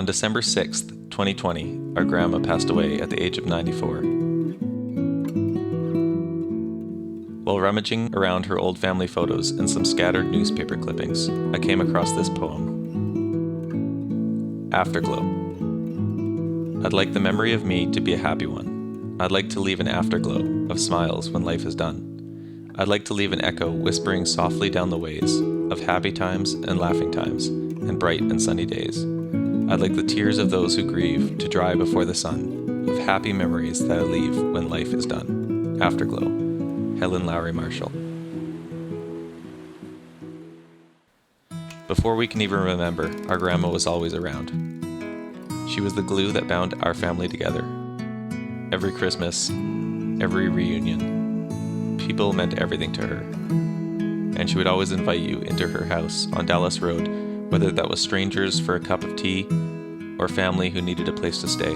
December 6th, 2020, our grandma passed away at the age of 94. While rummaging around her old family photos and some scattered newspaper clippings, I came across this poem. Afterglow. I'd like the memory of me to be a happy one. I'd like to leave an afterglow of smiles when life is done. I'd like to leave an echo whispering softly down the ways of happy times and laughing times and bright and sunny days. I'd like the tears of those who grieve to dry before the sun of happy memories that I leave when life is done. Afterglow. Helen Lowry Marshall. Before we can even remember, our grandma was always around. She was the glue that bound our family together. Every Christmas, every reunion, people meant everything to her. And she would always invite you into her house on Dallas Road, whether that was strangers for a cup of tea or family who needed a place to stay.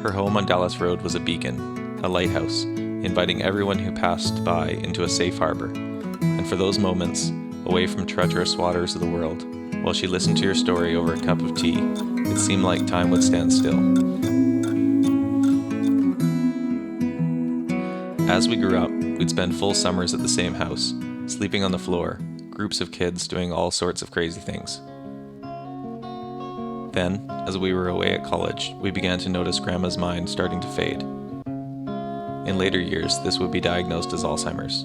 Her home on Dallas Road was a beacon, a lighthouse, inviting everyone who passed by into a safe harbor. And for those moments, away from treacherous waters of the world, while she listened to your story over a cup of tea, it seemed like time would stand still. As we grew up, we'd spend full summers at the same house, sleeping on the floor, groups of kids doing all sorts of crazy things. Then, as we were away at college, we began to notice Grandma's mind starting to fade. In later years, this would be diagnosed as Alzheimer's.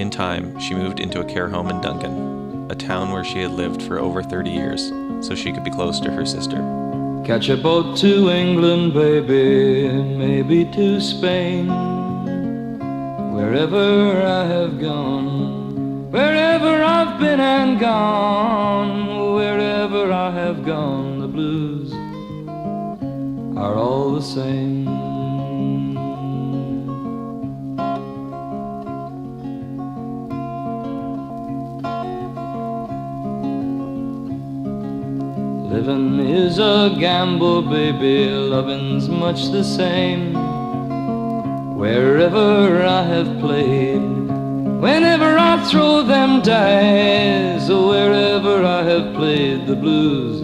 In time, she moved into a care home in Duncan, a town where she had lived for over 30 years, so she could be close to her sister. Catch a boat to England, baby, maybe to Spain. Wherever I have gone, wherever I've been and gone, wherever I have gone, the blues are all the same. Living is a gamble, baby, loving's much the same. Wherever I have played, whenever I throw them dice, wherever I have played, the blues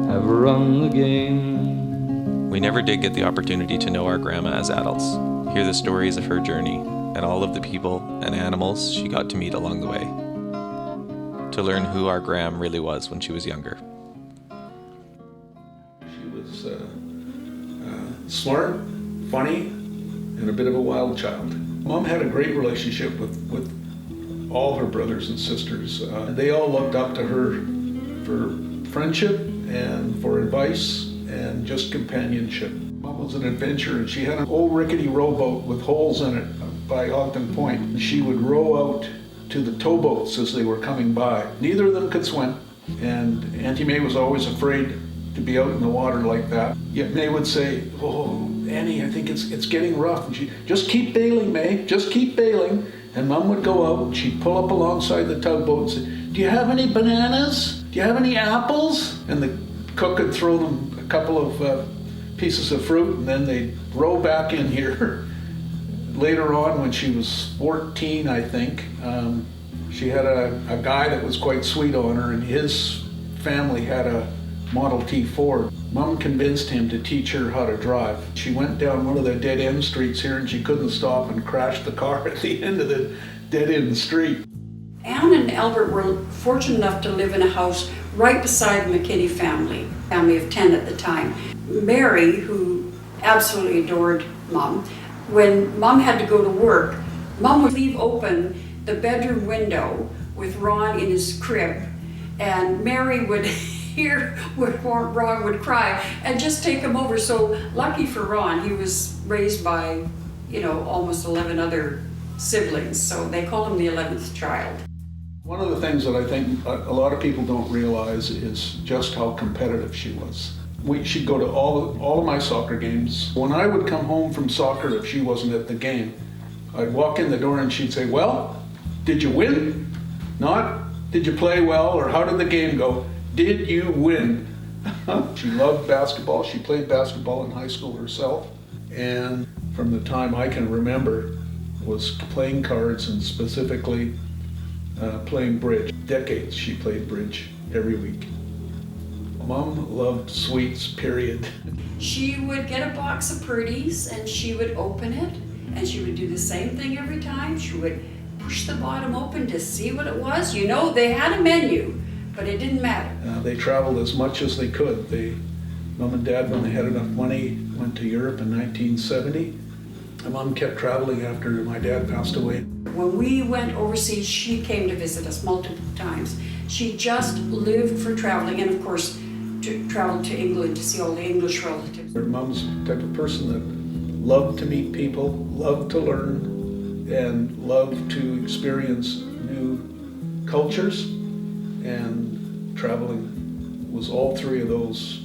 have run the game. We never did get the opportunity to know our grandma as adults, hear the stories of her journey, and all of the people and animals she got to meet along the way, to learn who our Gram really was when she was younger. She was smart, funny, and a bit of a wild child. Mom had a great relationship with all her brothers and sisters. They all looked up to her for friendship and for advice and just companionship. Mom was an adventurer, and she had an old rickety rowboat with holes in it by Ogden Point. She would row out to the towboats as they were coming by. Neither of them could swim, and Auntie May was always afraid to be out in the water like that. Yet May would say, "Oh, Annie, I think it's getting rough." And she, "Just keep bailing, May, just keep bailing." And Mom would go out, and she'd pull up alongside the tugboat and say, "Do you have any bananas? Do you have any apples?" And the cook would throw them a couple of pieces of fruit, and then they'd row back in here. Later on, when she was 14, I think, she had a guy that was quite sweet on her, and his family had a Model T Ford. Mom convinced him to teach her how to drive. She went down one of the dead-end streets here, and she couldn't stop and crashed the car at the end of the dead-end street. Anne and Albert were fortunate enough to live in a house right beside the McKinney family of 10 at the time. Mary, who absolutely adored Mom, when Mom had to go to work, Mom would leave open the bedroom window with Ron in his crib, and Mary would hear what Ron would cry and just take him over. So lucky for Ron, he was raised by, almost 11 other siblings, so they called him the 11th child. One of the things that I think a lot of people don't realize is just how competitive she was. She'd go to all of my soccer games. When I would come home from soccer, if she wasn't at the game, I'd walk in the door and she'd say, "Well, did you win? Not, did you play well, or how did the game go? Did you win?" She loved basketball. She played basketball in high school herself. And from the time I can remember, was playing cards and specifically playing bridge. Decades she played bridge every week. Mom loved sweets, period. She would get a box of Purdy's and she would open it, and she would do the same thing every time. She would push the bottom open to see what it was. You know, they had a menu, but it didn't matter. They traveled as much as they could. Mom and Dad, when they had enough money, went to Europe in 1970. My mom kept traveling after my dad passed away. When we went overseas, she came to visit us multiple times. She just lived for traveling, and of course, traveled to England to see all the English relatives. Mom's the type of person that loved to meet people, loved to learn, and loved to experience new cultures, and traveling was all three of those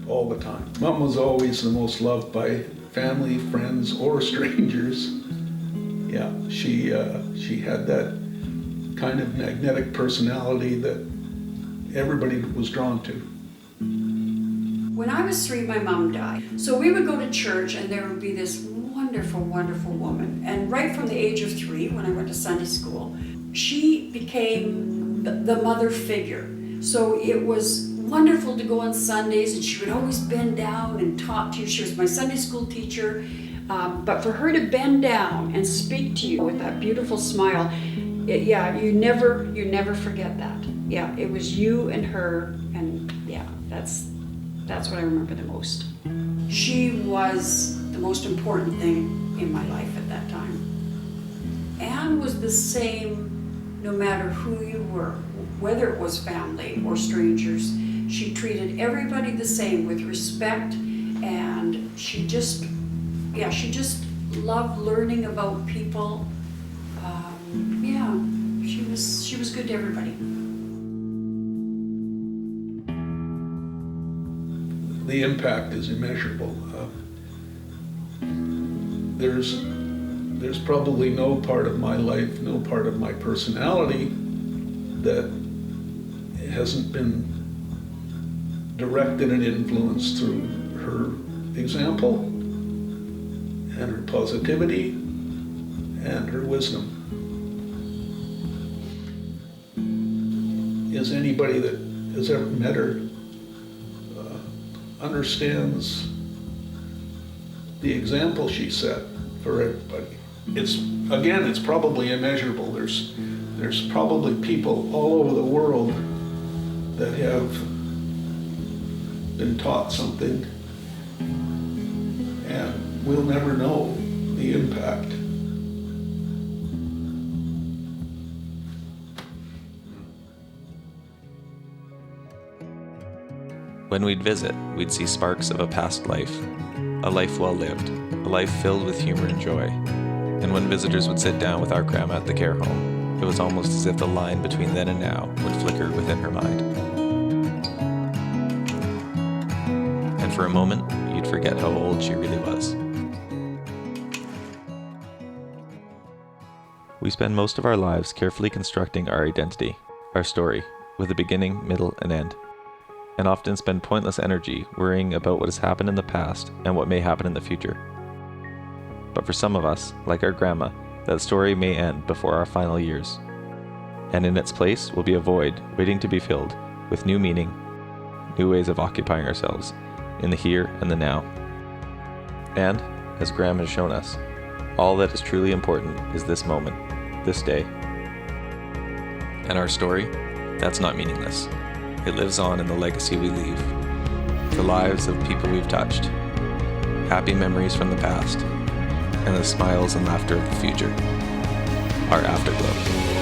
all the time. Mom was always the most loved by family, friends, or strangers. Yeah, she had that kind of magnetic personality that everybody was drawn to. When I was 3, my mom died. So we would go to church and there would be this wonderful, wonderful woman. And right from the age of 3, when I went to Sunday school, she became the mother figure. So it was wonderful to go on Sundays, and she would always bend down and talk to you. She was my Sunday school teacher. But for her to bend down and speak to you with that beautiful smile, you never forget that. Yeah, it was you and her, and yeah, that's what I remember the most. She was the most important thing in my life at that time. Anne was the same no matter who you were, whether it was family or strangers. She treated everybody the same with respect, and she just loved learning about people. She was good to everybody. The impact is immeasurable. There's probably no part of my life, no part of my personality that hasn't been directed and influenced through her example and her positivity and her wisdom. As anybody that has ever met her understands the example she set for everybody. It's probably immeasurable. There's probably people all over the world that have been taught something, and we'll never know the impact. When we'd visit, we'd see sparks of a past life, a life well lived, a life filled with humor and joy. And when visitors would sit down with our grandma at the care home, it was almost as if the line between then and now would flicker within her mind. And for a moment, you'd forget how old she really was. We spend most of our lives carefully constructing our identity, our story, with a beginning, middle, and end, and often spend pointless energy worrying about what has happened in the past and what may happen in the future. But for some of us, like our grandma, that story may end before our final years, and in its place will be a void waiting to be filled with new meaning, new ways of occupying ourselves in the here and the now. And, as Graham has shown us, all that is truly important is this moment, this day. And our story, that's not meaningless. It lives on in the legacy we leave, the lives of people we've touched, happy memories from the past, and the smiles and laughter of the future, our afterglow.